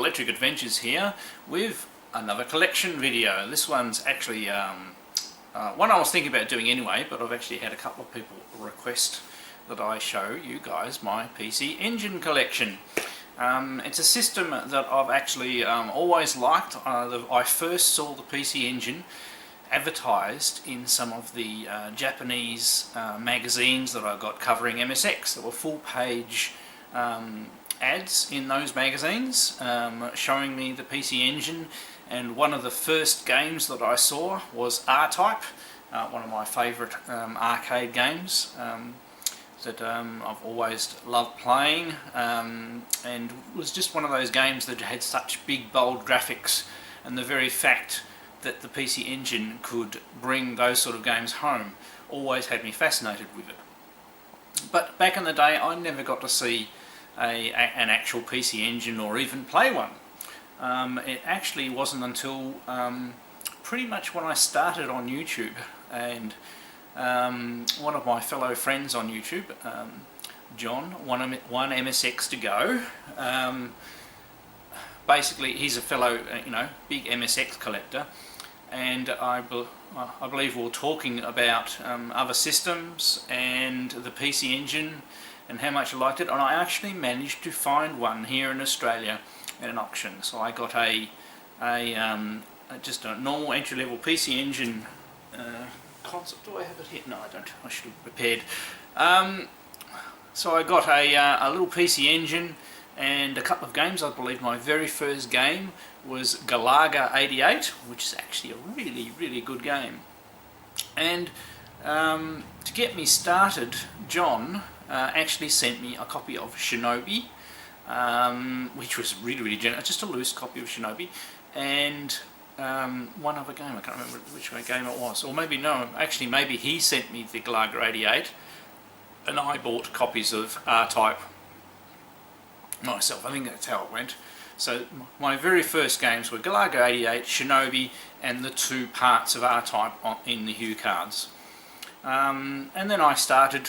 Electric Adventures here with another collection video. This one's actually one I was thinking about doing anyway, but I've actually had a couple of people request that I show you guys my PC Engine collection. It's a system that I've actually always liked. I first saw the PC Engine advertised in some of the Japanese magazines that I got covering MSX. There were full page ads in those magazines showing me the PC Engine, and one of the first games that I saw was R-Type, one of my favourite arcade games that I've always loved playing, and was just one of those games that had such big bold graphics, and the very fact that the PC Engine could bring those sort of games home always had me fascinated with it. But back in the day I never got to see an actual PC Engine or even play one. It actually wasn't until pretty much when I started on YouTube, and one of my fellow friends on YouTube, John, one MSX to go, basically he's a fellow big MSX collector, and I believe we were talking about other systems and the PC Engine and how much I liked it, and I actually managed to find one here in Australia at an auction. So I got just a normal entry-level PC Engine concept. Do I have it here? No, I don't. I should have prepared. So I got a little PC Engine and a couple of games. I believe my very first game was Galaga 88, which is actually a really good game. And to get me started, John actually sent me a copy of Shinobi, which was really generous, just a loose copy of Shinobi, and one other game. I can't remember which game it was, or maybe no, actually maybe he sent me the Galaga 88 and I bought copies of R-Type myself. I think that's how it went. So my very first games were Galaga 88, Shinobi, and the two parts of R-Type in the HuCards. And then I started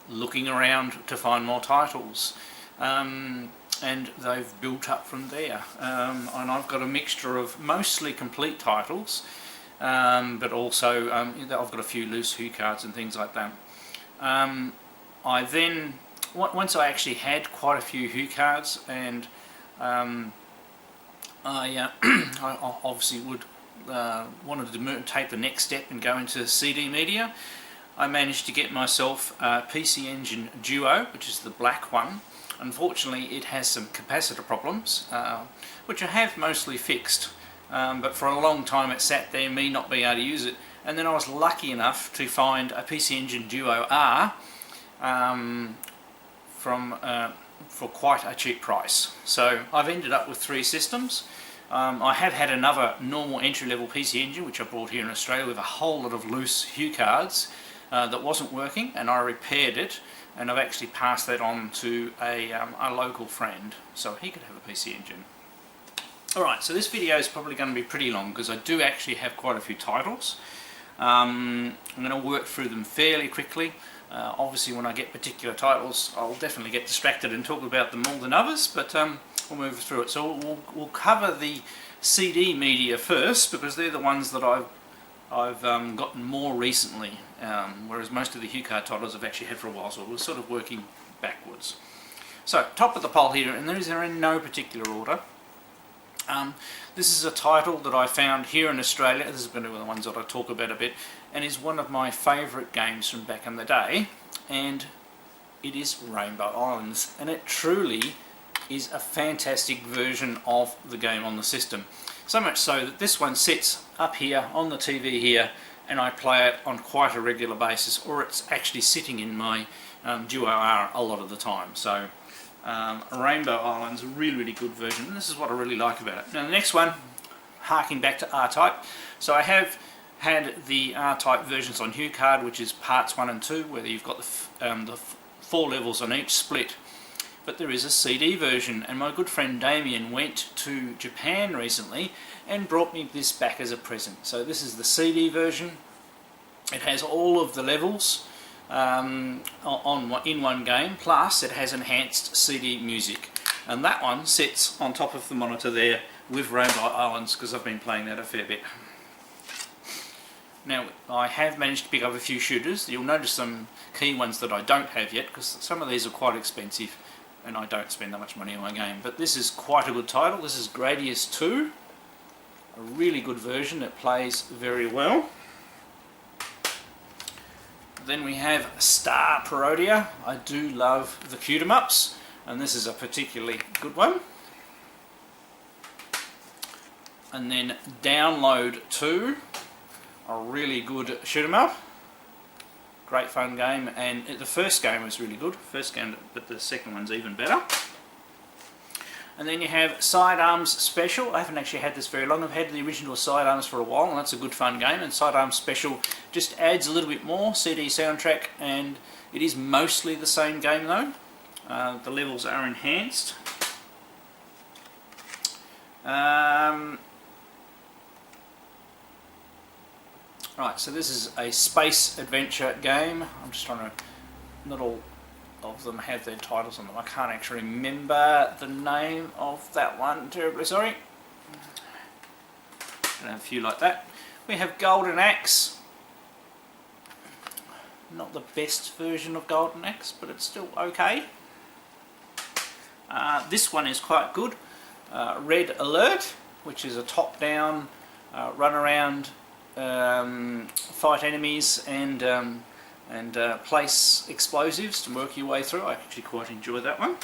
looking around to find more titles, and they've built up from there. And I've got a mixture of mostly complete titles, but also I've got a few loose HuCards and things like that. I then, once I actually had quite a few HuCards, and I obviously wanted to take the next step and go into CD media, I managed to get myself a PC Engine Duo, which is the black one. Unfortunately it has some capacitor problems, which I have mostly fixed, but for a long time it sat there, me not being able to use it, and then I was lucky enough to find a PC Engine Duo R for quite a cheap price. So I've ended up with three systems. I have had another normal entry-level PC Engine which I bought here in Australia with a whole lot of loose HuCards that wasn't working, and I repaired it, and I've actually passed that on to a local friend so he could have a PC Engine. Alright, so this video is probably going to be pretty long because I do actually have quite a few titles. I'm going to work through them fairly quickly. Obviously when I get particular titles I'll definitely get distracted and talk about them more than others, but we'll move through it. So we'll cover the CD media first because they're the ones that I've gotten more recently, whereas most of the HuCard titles I've actually had for a while, so we're sort of working backwards. So top of the pile here, and these are in no particular order. This is a title that I found here in Australia. This is going to be one of the ones that I talk about a bit, and is one of my favourite games from back in the day, and it is Rainbow Islands, and it truly is a fantastic version of the game on the system. So much so that this one sits up here on the TV here, and I play it on quite a regular basis, or it's actually sitting in my Duo R a lot of the time. So Rainbow Islands, a really good version, and this is what I really like about it. Now the next one, harking back to R-Type. So I have had the R-Type versions on HuCard, which is parts 1 and 2, where you've got the 4 levels on each split. But there is a CD version, and my good friend Damien went to Japan recently and brought me this back as a present. So this is the CD version. It has all of the levels in one game, plus it has enhanced CD music. And that one sits on top of the monitor there with Rainbow Islands, because I've been playing that a fair bit. Now, I have managed to pick up a few shooters. You'll notice some key ones that I don't have yet, because some of these are quite expensive and I don't spend that much money on my game. But this is quite a good title. This is Gradius 2, a really good version that plays very well. Then we have Star Parodia. I do love the shoot-'em-ups, and this is a particularly good one. And then Download 2, a really good shoot-'em-up. Great fun game, and the first game was really good, but the second one's even better. And then you have Sidearms Special. I haven't actually had this very long. I've had the original Sidearms for a while, and that's a good fun game. And Sidearms Special just adds a little bit more CD soundtrack, and it is mostly the same game though. The levels are enhanced. Right, so this is a space adventure game. I'm just trying to, not all of them have their titles on them. I can't actually remember the name of that one, terribly sorry. And a few like that. We have Golden Axe. Not the best version of Golden Axe, but it's still okay. This one is quite good. Red Alert, which is a top-down run around, fight enemies and place explosives to work your way through. I actually quite enjoy that one.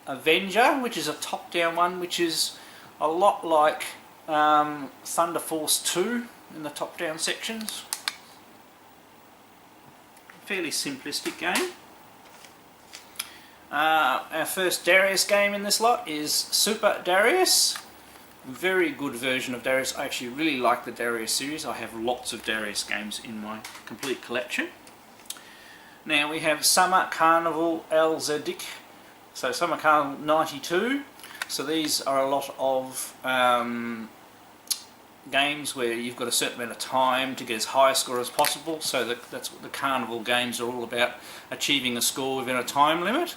Avenger, which is a top-down one, which is a lot like Thunder Force 2 in the top-down sections. Fairly simplistic game. Our first Darius game in this lot is Super Darius. Very good version of Darius. I actually really like the Darius series. I have lots of Darius games in my complete collection. Now we have Summer Carnival LZDIC. So Summer Carnival 92. So these are a lot of games where you've got a certain amount of time to get as high a score as possible. So that's what the Carnival games are all about, achieving a score within a time limit.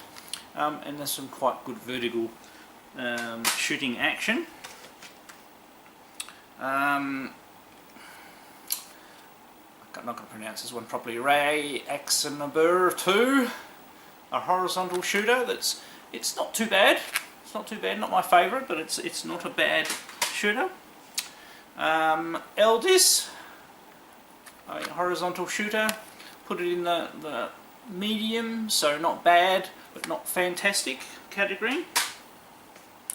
And there's some quite good vertical shooting action. I'm not going to pronounce this one properly. Ray Axenabur 2, a horizontal shooter. It's not too bad. It's not too bad. Not my favourite, but it's not a bad shooter. Eldis, a horizontal shooter. Put it in the medium, so not bad, but not fantastic category.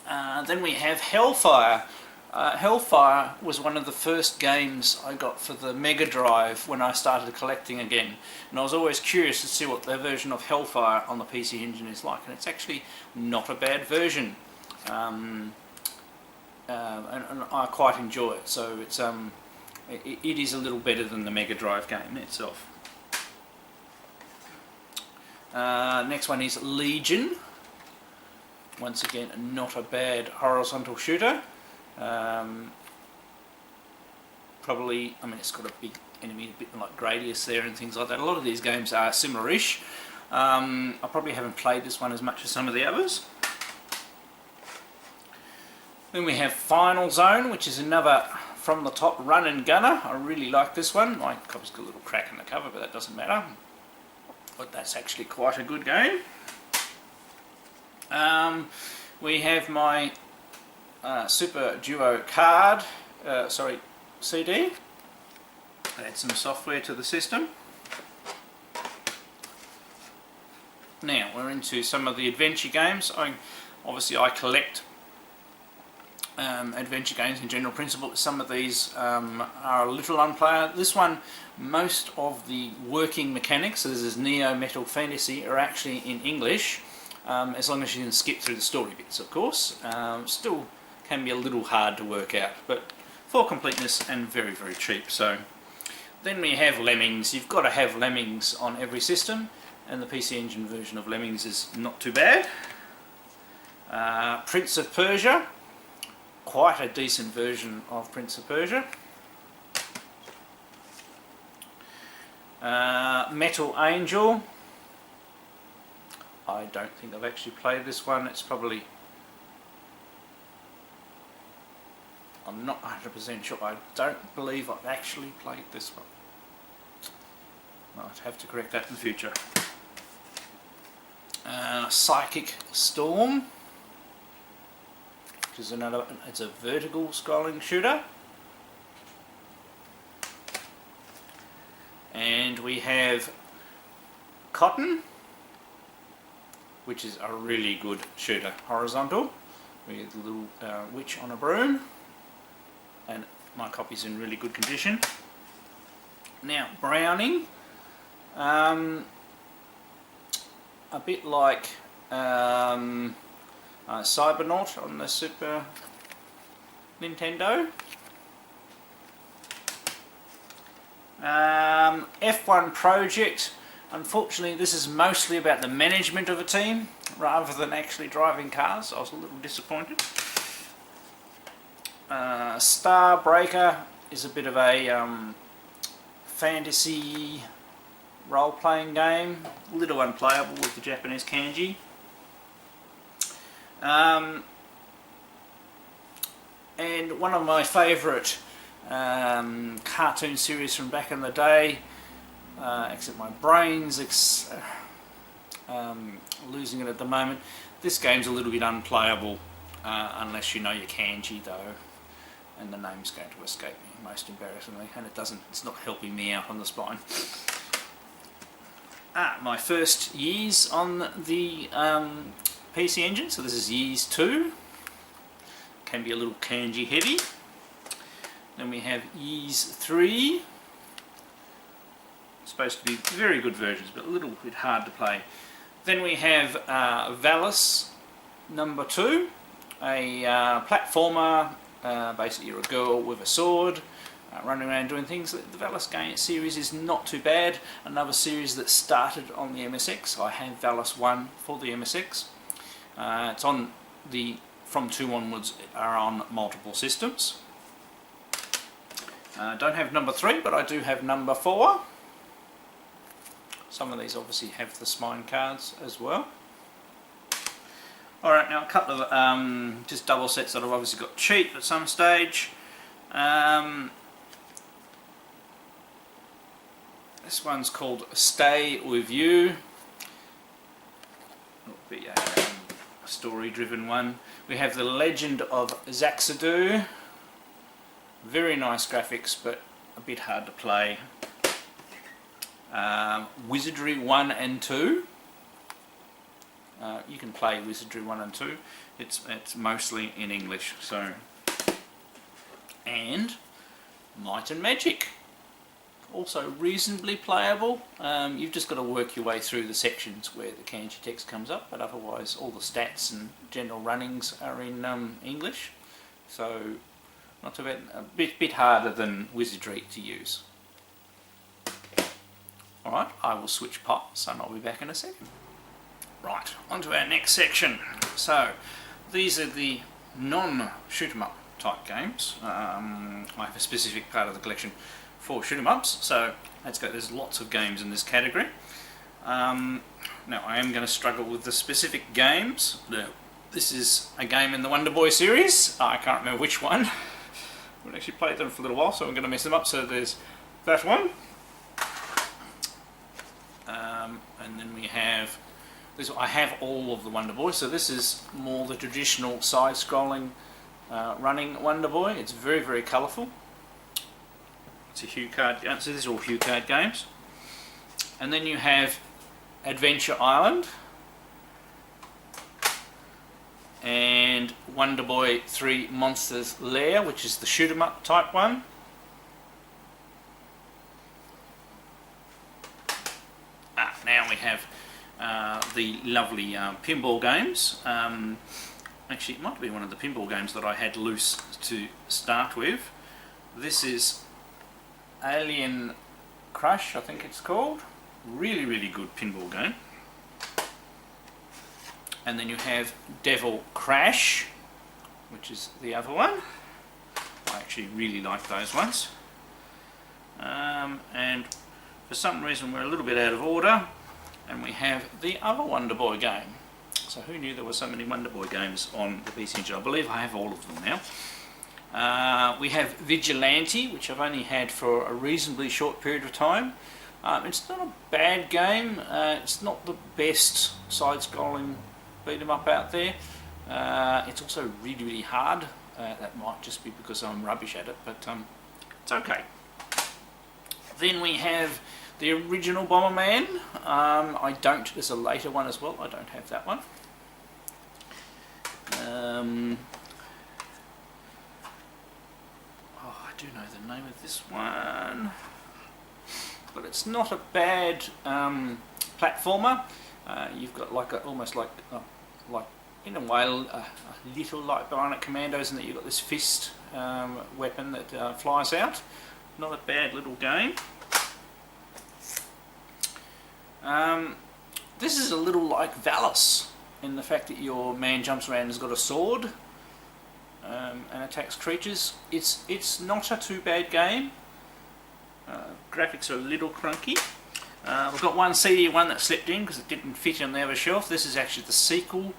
Then we have Hellfire. Hellfire was one of the first games I got for the Mega Drive when I started collecting again, and I was always curious to see what their version of Hellfire on the PC Engine is like, and it's actually not a bad version, and I quite enjoy it. So it is a little better than the Mega Drive game itself. Next one is Legion. Once again, not a bad horizontal shooter. Probably, I mean, it's got a big enemy, a bit like Gradius there and things like that. A lot of these games are similar-ish. I probably haven't played this one as much as some of the others. Then we have Final Zone, which is another from the top run and gunner. I really like this one. My copy's got a little crack in the cover, but that doesn't matter. But that's actually quite a good game. We have my Super Duo card, CD. Add some software to the system. Now we're into some of the adventure games. Obviously I collect adventure games in general principle. Some of these are a little unplayable. This one, most of the working mechanics, so this is Neo Metal Fantasy, are actually in English, as long as you can skip through the story bits, of course. Still can be a little hard to work out, but for completeness and very, very cheap. So then we have Lemmings. You've got to have Lemmings on every system, and the PC Engine version of Lemmings is not too bad. Prince of Persia, quite a decent version of Prince of Persia. Metal Angel, I don't think I've actually played this one. It's probably... I'm not 100% sure. I don't believe I've actually played this one. I'd have to correct that in the future. Psychic Storm, which is another, it's a vertical scrolling shooter. And we have Cotton, which is a really good shooter, horizontal, with a little witch on a broom, and my copy's in really good condition. Now Browning, a bit like Cybernaut on the Super Nintendo. F1 Project, unfortunately this is mostly about the management of a team rather than actually driving cars. I was a little disappointed. Starbreaker is a bit of a fantasy role-playing game, a little unplayable with the Japanese kanji. And one of my favourite cartoon series from back in the day, except my brain's losing it at the moment. This game's a little bit unplayable unless you know your kanji though, and the name's going to escape me most embarrassingly, and it's not helping me out on the spine. My first years on the PC Engine, so this is years 2, can be a little kanji heavy. Then we have years 3, supposed to be very good versions but a little bit hard to play. Then we have Valis number 2, a platformer, basically you're a girl with a sword, running around doing things. The Valis game series is not too bad. Another series that started on the MSX. I have Valis 1 for the MSX. It's on the, from 2 onwards, are on multiple systems. Don't have number 3, but I do have number 4. Some of these obviously have the spine cards as well. Alright, now a couple of just double sets that I've obviously got cheap at some stage. This one's called Stay With You. It'll be a story-driven one. We have The Legend of Zaxxadu. Very nice graphics, but a bit hard to play. Wizardry 1 and 2. You can play Wizardry 1 and 2. It's mostly in English. So, and Might and Magic. Also reasonably playable. You've just got to work your way through the sections where the kanji text comes up, but otherwise all the stats and general runnings are in English. So not too bad. A bit harder than Wizardry to use. Alright, I will switch pots and I'll be back in a second. Right, on to our next section. So these are the non-shoot 'em up type games. I have a specific part of the collection for shoot 'em ups, so let's go. There's lots of games in this category. Now I am going to struggle with the specific games. This is a game in the Wonder Boy series. I can't remember which one. We've actually played them for a little while, so I'm going to mess them up. So there's that one, and then we have this. I have all of the Wonder Boy, so this is more the traditional side-scrolling running Wonder Boy. It's very, very colourful. It's a HuCard game, so these are all HuCard games. And then you have Adventure Island and Wonder Boy 3 Monsters Lair, which is the shoot 'em up type one. Now we have the lovely pinball games. Actually, it might be one of the pinball games that I had loose to start with. This is Alien Crush, I think it's called. Really, really good pinball game. And then you have Devil Crash, which is the other one. I actually really like those ones. And for some reason we're a little bit out of order. and we have the other Wonder Boy game. So who knew there were so many Wonder Boy games on the PC Engine? I believe I have all of them now. We have Vigilante, which I've only had for a reasonably short period of time. It's not a bad game. It's not the best side-scrolling beat-em-up out there. It's also really, really hard. That might just be because I'm rubbish at it, but it's okay. Then we have the original Bomberman. There's a later one as well. I don't have that one. I do know the name of this one, but it's not a bad platformer. You've got almost like in a way a little like Bionic Commandos, in that you've got this fist weapon that flies out. Not a bad little game. This is a little like Valis, in the fact that your man jumps around and has got a sword and attacks creatures. It's not a too bad game. Graphics are a little clunky. We've got one CD1 that slipped in because it didn't fit on the other shelf. This is actually the sequel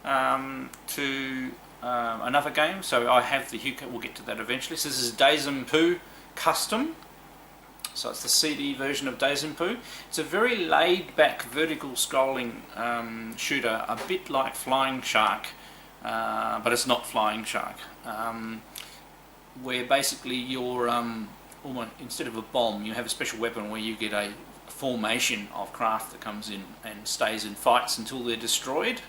to another game, so I have the HuCard. We'll get to that eventually. So this is Days and Pooh Custom. So it's the CD version of Days and Pooh. It's a very laid-back, vertical scrolling shooter, a bit like Flying Shark, but it's not Flying Shark. Where basically you're almost, instead of a bomb, you have a special weapon where you get a formation of craft that comes in and stays in fights until they're destroyed.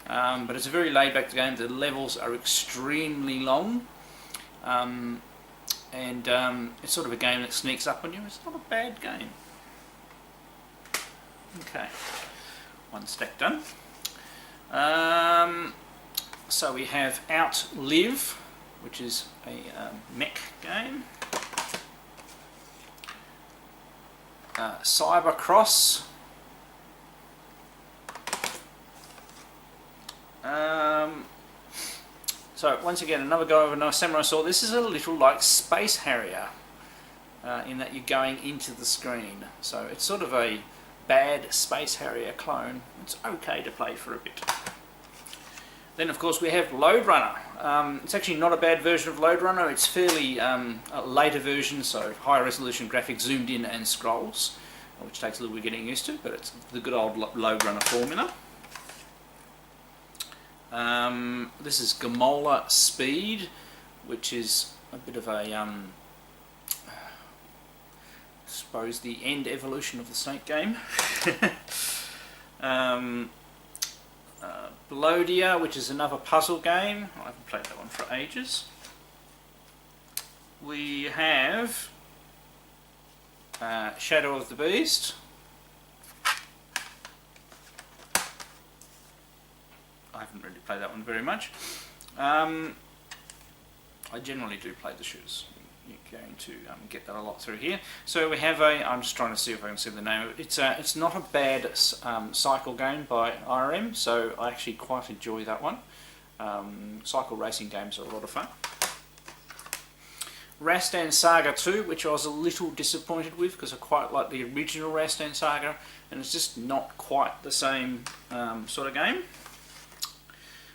But it's a very laid-back game. The levels are extremely long. And it's sort of a game that sneaks up on you. It's not a bad game. Okay, one stack done. So we have Outlive, which is a mech game. Cybercross. So once again, another go over a Samurai Sword. This is a little like Space Harrier, in that you're going into the screen. So it's sort of a bad Space Harrier clone. It's okay to play for a bit. Then of course we have Lode Runner. It's actually not a bad version of Lode Runner. It's fairly a later version, so higher resolution graphics, zoomed in and scrolls, which takes a little bit getting used to, but it's the good old Lode Runner formula. This is Gamola Speed, which is a bit of a, I suppose, the end evolution of the Snake game. Blodia, which is another puzzle game. I haven't played that one for ages. We have Shadow of the Beast. I haven't really played that one very much. I generally do play the shooters. You're going to get that a lot through here. So we have I'm just trying to see if I can see the name of it. It's not a bad cycle game by IRM, so I actually quite enjoy that one. Cycle racing games are a lot of fun. Rastan Saga 2, which I was a little disappointed with because I quite like the original Rastan Saga, and it's just not quite the same sort of game.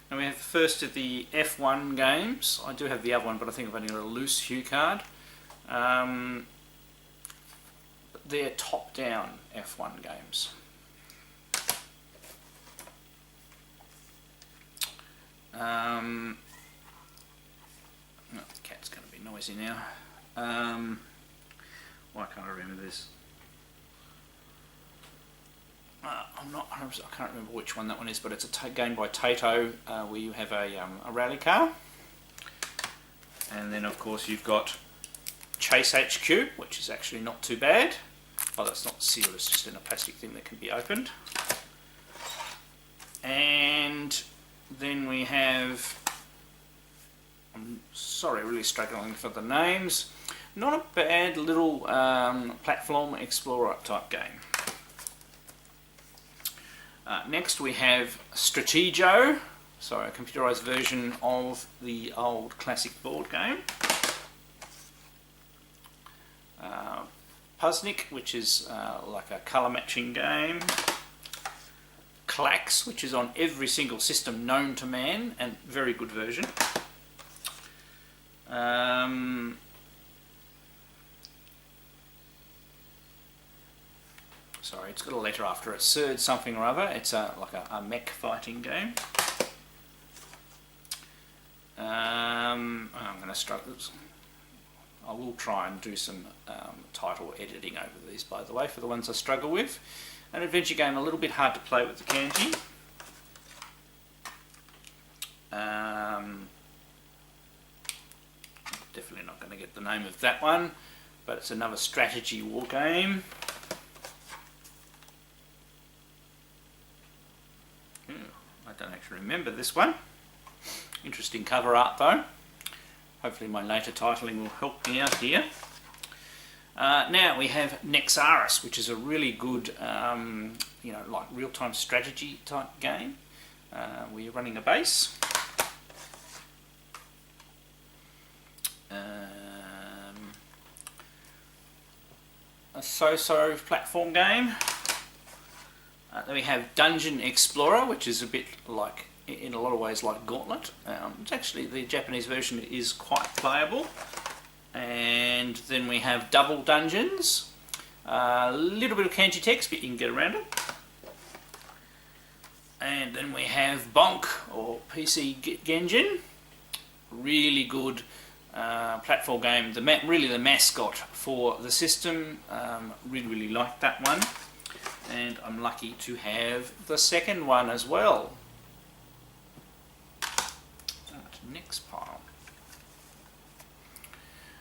And we have the first of the F1 games. I do have the other one, but I think I've only got a loose HuCard. They're top-down F1 games. Oh, the cat's going to be noisy now. Why can't I remember this? I can't remember which one that one is, but it's a game by Taito, where you have a rally car. And then of course you've got Chase HQ, which is actually not too bad. Oh, that's not sealed, it's just in a plastic thing that can be opened. And then we have, I'm sorry, really struggling for the names, not a bad little platform explorer type game. Next we have Strategio, so a computerized version of the old classic board game. Puzznik, which is like a colour matching game. Clax, which is on every single system known to man, and very good version. Sorry, it's got a letter after it. Surd something or other. It's like a mech fighting game. I'm going to struggle. I will try and do some title editing over these, by the way, for the ones I struggle with. An adventure game, a little bit hard to play with the kanji. Definitely not going to get the name of that one, but it's another strategy war game. I don't actually remember this one. Interesting cover art though. Hopefully my later titling will help me out here. Now we have Nexaris, which is a really good, like real-time strategy type game. Where you're running a base. A so-so platform game. Then we have Dungeon Explorer, which is a bit like, in a lot of ways, like Gauntlet. It's actually, the Japanese version is quite playable. And then we have Double Dungeons. A little bit of kanji text, but you can get around it. And then we have Bonk, or PC Genjin. Really good platform game. Really the mascot for the system. Really like that one. And I'm lucky to have the second one as well. Next pile.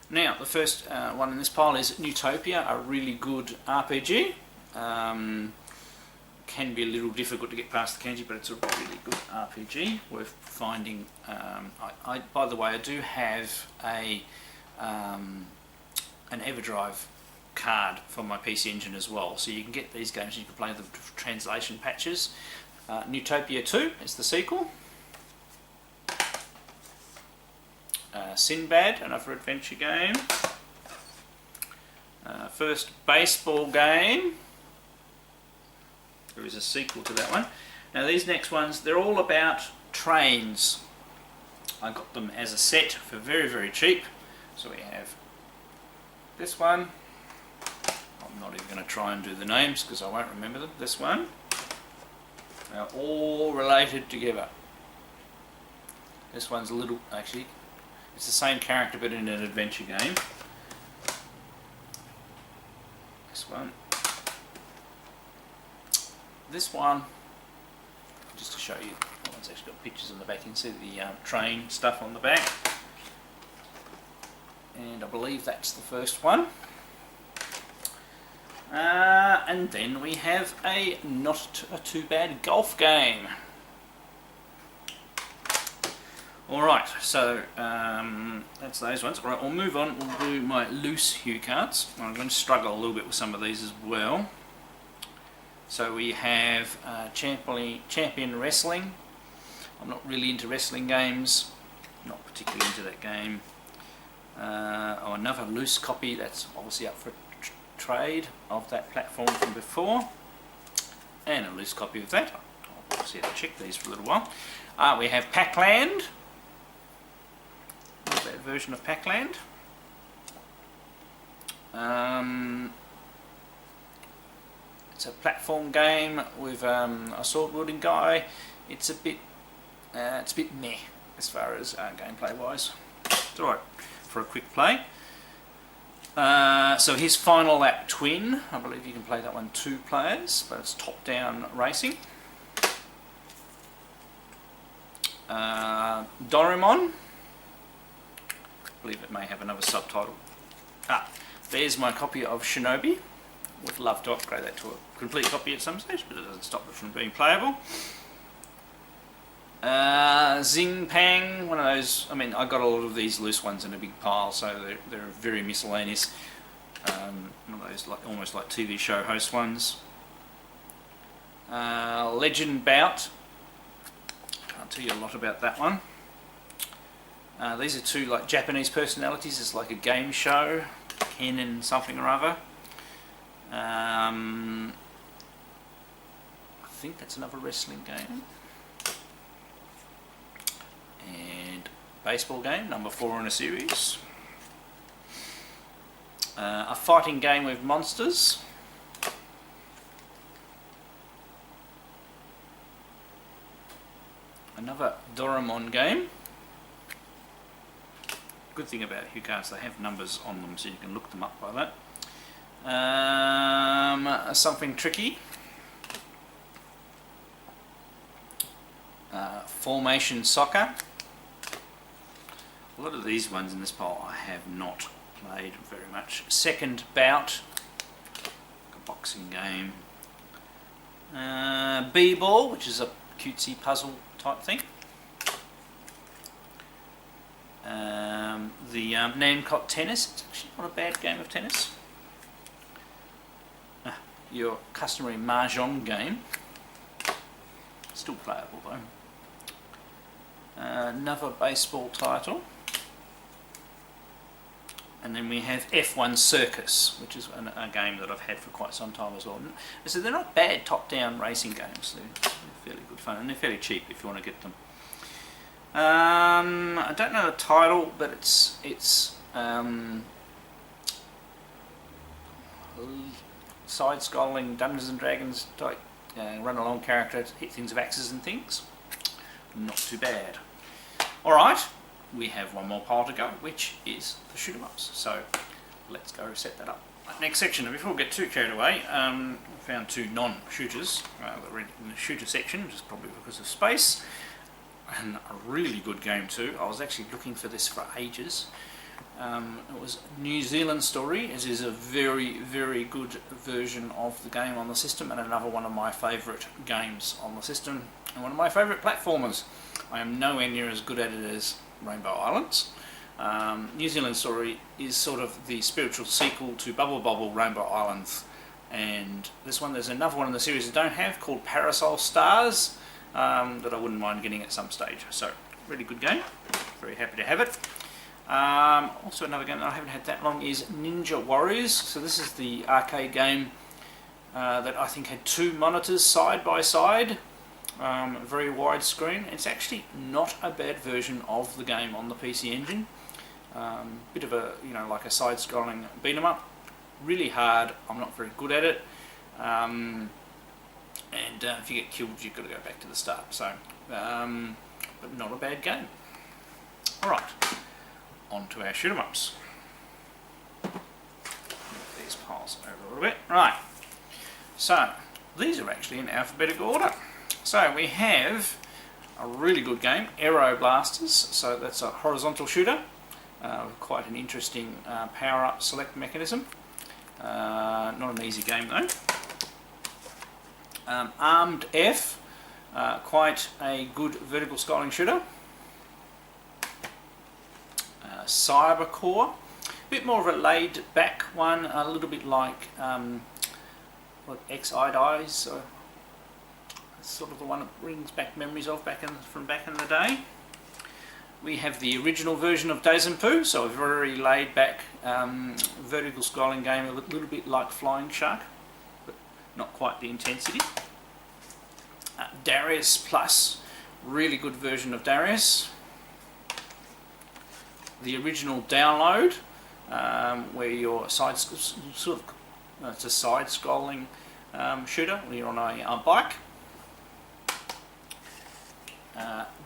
Now, the first one in this pile is Newtopia, a really good RPG. Can be a little difficult to get past the kanji, but it's a really good RPG worth finding. By the way, I do have an EverDrive card for my PC Engine as well, so you can get these games and you can play the translation patches. Newtopia 2 is the sequel. Sinbad, another adventure game. First baseball game. There is a sequel to that one. Now these next ones, they're all about trains. I got them as a set for very cheap. So we have this one. I'm not even going to try and do the names because I won't remember them. This one. They're all related together. This one's a little, actually, it's the same character but in an adventure game. This one. This one, just to show you, that one's actually got pictures on the back. You can see the train stuff on the back. And I believe that's the first one. And then we have a not too bad golf game. Alright, so that's those ones. Alright, we'll move on. We'll do my loose HuCards. I'm going to struggle a little bit with some of these as well. So we have Champion Wrestling. I'm not really into wrestling games. Not particularly into that game. Another loose copy that's obviously up for trade of that platform from before. And a loose copy of that. I'll obviously have to check these for a little while. We have Pac-Land. That version of Pac-Land. It's a platform game with a sword wielding guy. It's a bit meh as far as gameplay wise. It's alright for a quick play. So here's Final Lap Twin. I believe you can play that one 2 players, but it's top-down racing. Doraemon. I believe it may have another subtitle. There's my copy of Shinobi. Would love to upgrade that to a complete copy at some stage, but it doesn't stop it from being playable. Zing Pang, one of those. I mean, I got a lot of these loose ones in a big pile, so they're very miscellaneous. One of those almost like TV show host ones. Legend Bout. Can't tell you a lot about that one. These are 2 like Japanese personalities. It's like a game show, Ken and something or other. I think that's another wrestling game. And baseball game, number 4 in a series. A fighting game with monsters. Another Doraemon game. Good thing about HuCards, they have numbers on them so you can look them up by that. Something tricky. Formation soccer. A lot of these ones in this pile I have not played very much. Second bout. A boxing game. B-ball, which is a cutesy puzzle type thing. The Nancot tennis, it's actually not a bad game of tennis. Your customary mahjong game, still playable though. Another baseball title. And then we have F1 Circus, which is a game that I've had for quite some time as well. So they're not bad top-down racing games. They're fairly good fun, and they're fairly cheap if you want to get them. I don't know the title, but it's side-scrolling Dungeons and Dragons type run-along character, hit things with axes and things. Not too bad. All right. We have one more pile to go, which is the shoot 'em ups. So let's go set that up. Next section, and before we get too carried away, I found 2 non-shooters that were in the shooter section, which is probably because of space, and a really good game too. I was actually looking for this for ages. It was New Zealand Story. It is a very, very good version of the game on the system, and another one of my favourite games on the system, and one of my favourite platformers. I am nowhere near as good at it as Rainbow Islands. New Zealand Story is sort of the spiritual sequel to Bubble Bobble Rainbow Islands, and this one, there's another one in the series I don't have called Parasol Stars that I wouldn't mind getting at some stage. So really good game, very happy to have it. Also another game that I haven't had that long is Ninja Warriors. So this is the arcade game that I think had 2 monitors side by side. Very wide screen. It's actually not a bad version of the game on the PC Engine. Bit of a, like a side-scrolling beat 'em up. Really hard. I'm not very good at it. And if you get killed, you've got to go back to the start. So, but not a bad game. All right, on to our shoot 'em ups. Move these piles over a little bit. Right. So these are actually in alphabetical order. So we have a really good game, Aero Blasters. So that's a horizontal shooter with quite an interesting power-up select mechanism. Not an easy game though. Armed F, quite a good vertical scrolling shooter. Cybercore, a bit more of a laid-back one, a little bit like what X-Idies. Sort of the one that brings back memories of from back in the day. We have the original version of Days and Pooh, so a very laid back vertical scrolling game, a little bit like Flying Shark, but not quite the intensity. Darius Plus, really good version of Darius. The original download, where you're it's a side scrolling shooter when you're on a bike.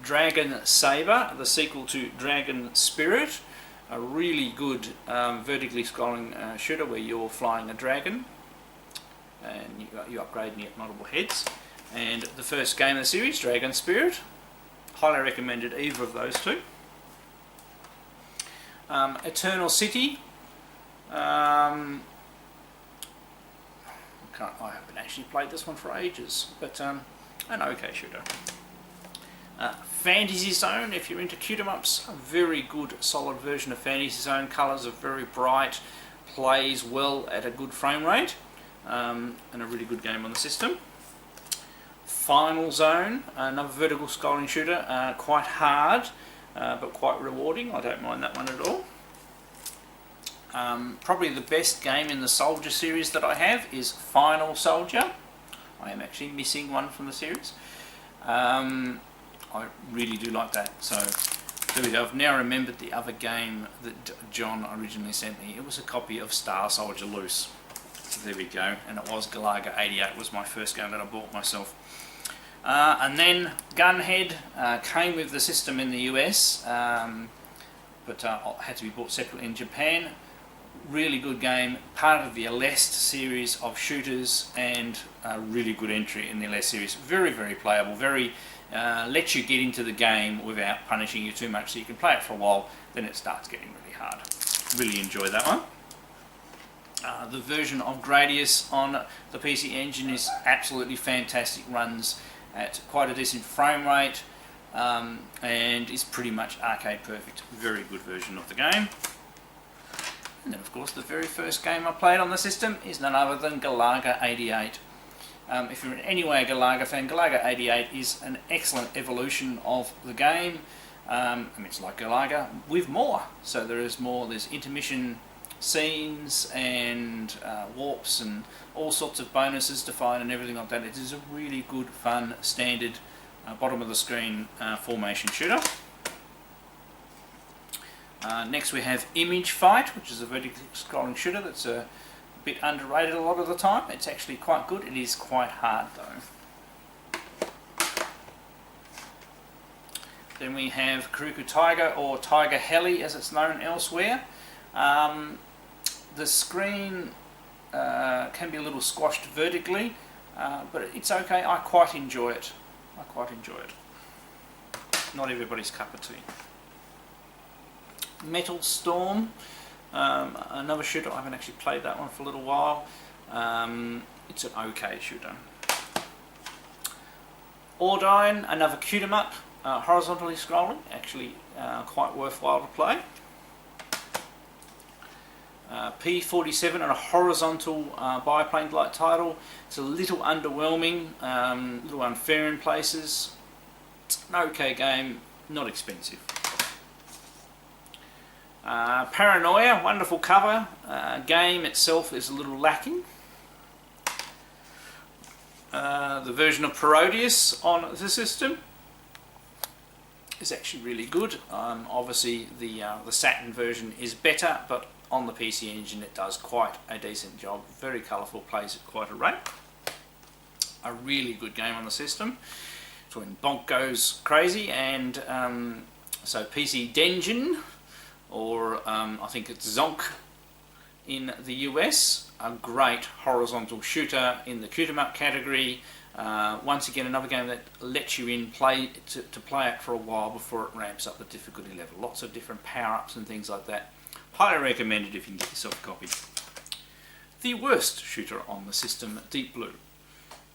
Dragon Saber, the sequel to Dragon Spirit, a really good vertically scrolling shooter where you're flying a dragon and you upgrade and you get multiple heads. And the first game of the series, Dragon Spirit, highly recommended either of those 2. Eternal City, I haven't actually played this one for ages, but an okay shooter. Fantasy Zone, if you're into shoot 'em ups, a very good solid version of Fantasy Zone. Colours are very bright, plays well at a good frame rate, and a really good game on the system. Final Zone, another vertical scrolling shooter, quite hard but quite rewarding. I don't mind that one at all. Probably the best game in the Soldier series that I have is Final Soldier. I am actually missing one from the series. I really do like that. So there we go. I've now remembered the other game that John originally sent me. It was a copy of Star Soldier Loose. So there we go. And it was Galaga 88 was my first game that I bought myself. And then Gunhead came with the system in the US, but had to be bought separately in Japan. Really good game, part of the Aleste series of shooters, and a really good entry in the Aleste series. Very, very playable, very lets you get into the game without punishing you too much, so you can play it for a while, then it starts getting really hard. Really enjoy that one. The version of Gradius on the PC Engine is absolutely fantastic, runs at quite a decent frame rate, and is pretty much arcade perfect. Very good version of the game. And then of course the very first game I played on the system is none other than Galaga 88. If you're in any way a Galaga fan, Galaga 88 is an excellent evolution of the game. I mean, it's like Galaga with more. So there is more, there's intermission scenes and warps and all sorts of bonuses to find and everything like that. It is a really good, fun, standard, bottom of the screen formation shooter. Next we have Image Fight, which is a vertically scrolling shooter that's a bit underrated a lot of the time. It's actually quite good. It is quite hard though. Then we have Kuruku Tiger, or Tiger Heli as it's known elsewhere. The screen can be a little squashed vertically, but it's okay. I quite enjoy it. Not everybody's cup of tea. Metal Storm, another shooter. I haven't actually played that one for a little while. It's an okay shooter. Ordine, another shoot 'em up, horizontally scrolling, actually quite worthwhile to play. P47, and a horizontal biplane-like title. It's a little underwhelming, a little unfair in places. It's an okay game, not expensive. Paranoia, wonderful cover. Game itself is a little lacking. The version of Parodius on the system is actually really good. Obviously the Saturn version is better, but on the PC Engine it does quite a decent job. Very colourful, plays at quite a rate. A really good game on the system. It's when Bonk goes crazy, and so PC Denjin, or I think it's Zonk in the US, a great horizontal shooter in the shoot 'em up category. Once again, another game that lets you in play to play it for a while before it ramps up the difficulty level. Lots of different power-ups and things like that. Highly recommended if you can get yourself a copy. The worst shooter on the system, Deep Blue.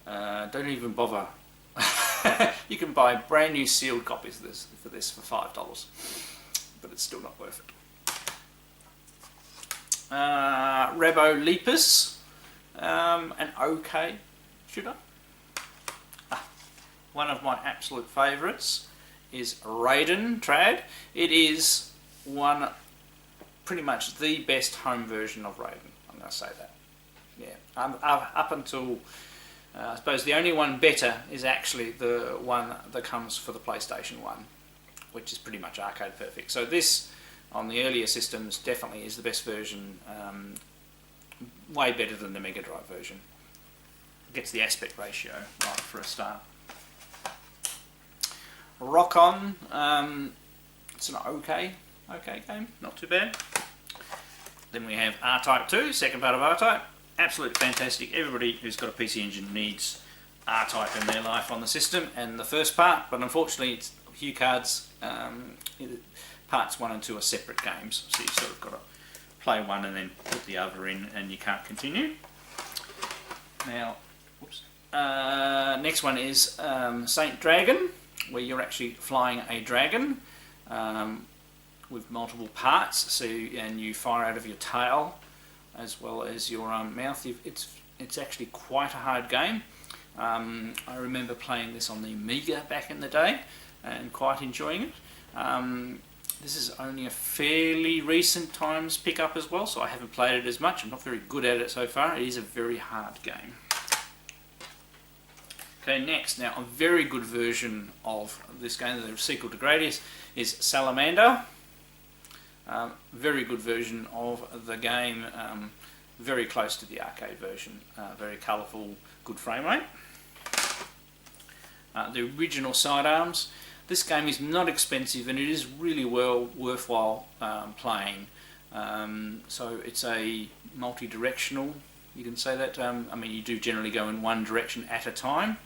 Don't even bother. You can buy brand new sealed copies for this for $5, but it's still not worth it. Rabo Lepus, an okay shooter. One of my absolute favourites is Raiden Trad. It is pretty much the best home version of Raiden. I'm going to say that. Yeah, up until I suppose the only one better is actually the one that comes for the PlayStation 1, which is pretty much arcade perfect. So this, on the earlier systems, definitely is the best version, way better than the Mega Drive version. Gets the aspect ratio right for a start. Rock On, it's an okay game, not too bad. Then we have R-Type 2, second part of R-Type. Absolutely fantastic. Everybody who's got a PC Engine needs R-Type in their life on the system, and the first part, but unfortunately it's HuCard's parts 1 and 2 are separate games, so you've sort of got to play one and then put the other in, and you can't continue. Now, next one is Saint Dragon, where you're actually flying a dragon with multiple parts, and you fire out of your tail as well as your mouth. It's actually quite a hard game. I remember playing this on the Amiga back in the day and quite enjoying it. This is only a fairly recent times pickup as well, so I haven't played it as much. I'm not very good at it so far. It is a very hard game. Okay, next, now a very good version of this game, the sequel to Gradius, is Salamander. Very good version of the game, very close to the arcade version, very colourful, good frame rate. The original sidearms. This game is not expensive and it is really worthwhile playing. So it's a multi-directional, you can say that. I mean, you do generally go in one direction at a time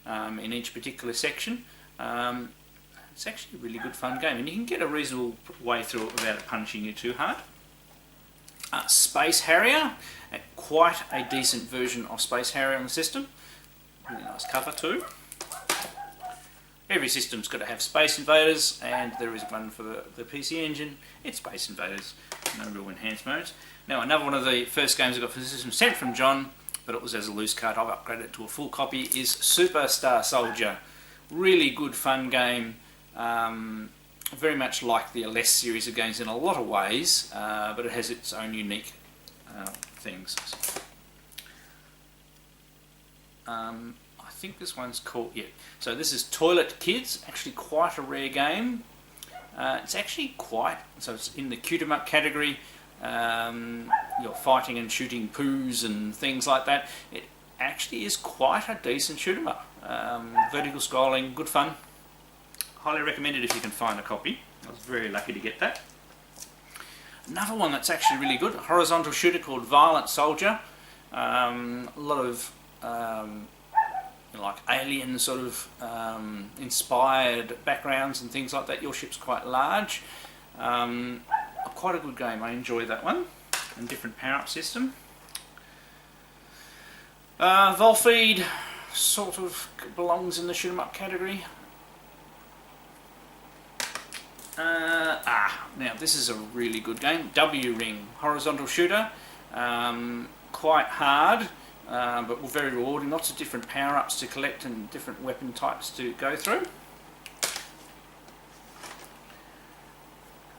in each particular section. It's actually a really good fun game, and you can get a reasonable way through it without it punishing you too hard. Space Harrier, quite a decent version of Space Harrier on the system. Really nice cover too. Every system's got to have Space Invaders, and there is one for the PC Engine. It's Space Invaders, no real enhanced modes. Now, another one of the first games I got for the system, sent from John, but it was as a loose card, I've upgraded it to a full copy, is Superstar Soldier. Really good fun game, very much like the LS series of games in a lot of ways, but it has its own unique things. I think this one's called, yeah, so this is Toilet Kids, actually quite a rare game. It's actually quite, so it's in the cute 'em up category. You're fighting and shooting poos and things like that. It actually is quite a decent shoot 'em up. Vertical scrolling, good fun. Highly recommended if you can find a copy. I was very lucky to get that. Another one that's actually really good, a horizontal shooter called Violent Soldier. A lot of like alien sort of inspired backgrounds and things like that. Your ship's quite large. Quite a good game, I enjoy that one. And different power-up system. Volfeed sort of belongs in the shoot 'em up category. Now this is a really good game. W-Ring, horizontal shooter. Quite hard, but very rewarding. Lots of different power-ups to collect and different weapon types to go through.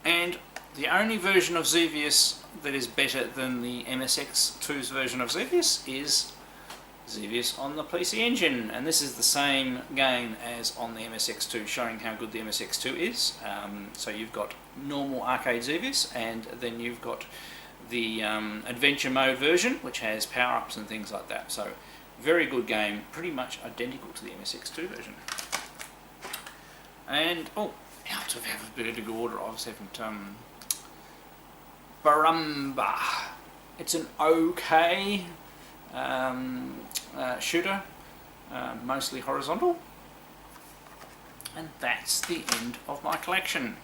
And the only version of Xevious that is better than the MSX2's version of Xevious is Xevious on the PC Engine, and this is the same game as on the MSX2, showing how good the MSX2 is. So you've got normal arcade Xevious, and then you've got the adventure mode version, which has power-ups and things like that. So very good game, pretty much identical to the MSX2 version. And out of alphabetical order, I was having Barumba. It's an okay shooter, mostly horizontal, and that's the end of my collection.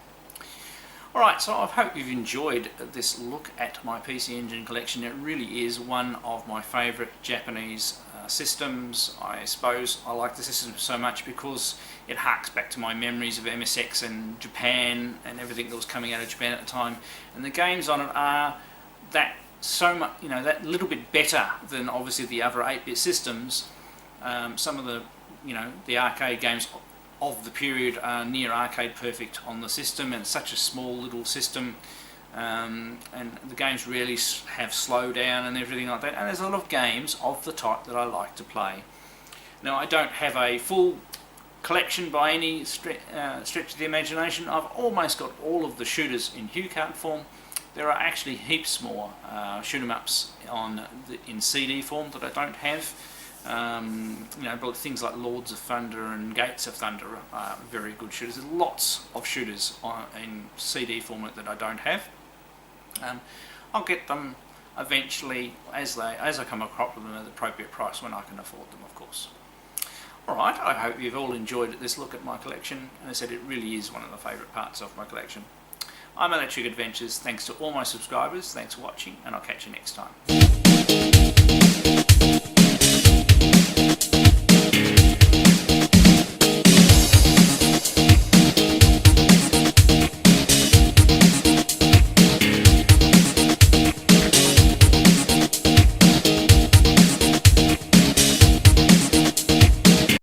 Alright, so I hope you've enjoyed this look at my PC Engine collection. It really is one of my favourite Japanese systems. I suppose I like the system so much because it harks back to my memories of MSX and Japan and everything that was coming out of Japan at the time, and the games on it are that so much, you know, that little bit better than obviously the other 8-bit systems. Some of the, you know, the arcade games of the period are near arcade perfect on the system, and such a small little system, and the games really have slowdown and everything like that, and there's a lot of games of the type that I like to play. Now, I don't have a full collection by any stretch of the imagination. I've almost got all of the shooters in HuCard form. There are actually heaps more shoot 'em ups in CD form that I don't have. You know, but things like Lords of Thunder and Gates of Thunder are very good shooters. There's lots of shooters in CD format that I don't have. I'll get them eventually as I come across them at the appropriate price when I can afford them, of course. Alright, I hope you've all enjoyed this look at my collection, and as I said, it really is one of the favourite parts of my collection. I'm Electric Adventures, thanks to all my subscribers, thanks for watching, and I'll catch you next time.